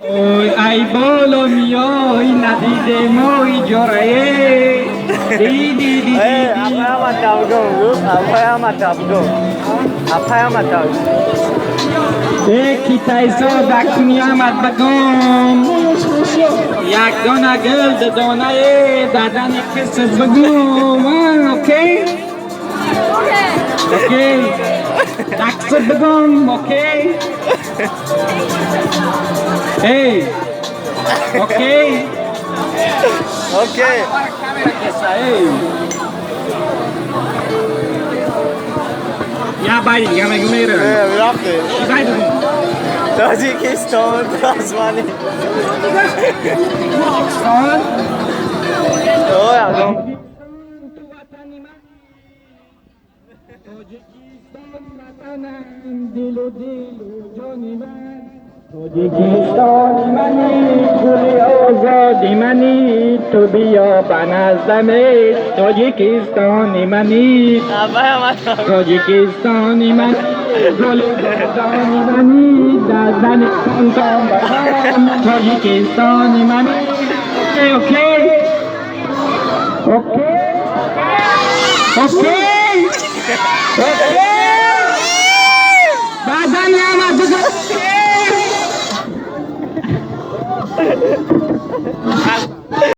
ای بالا میای ندیده مای جرعه دی دی دی apa yang mata begum? Apa yang mata begum? Apa yang mata begum? کیتای دکنی آمد بگم یک دانه گل دانه دادن کس بگم اوکی اوکی دکس بگم اوکی ای اوکی Okey. یا باید یا میگم میره Berapa? باید Tajikistan, Tasmania. پاکستان Oh ya dong. تاجیکستان منی گل آزادی منی تو بیا بنظمه تاجیکستان منی Apa yang mata? تاجیکستان من گل آزادی منی در زن کندم بخوام تاجیکستان منی اوکی اوکی اوکی اوکی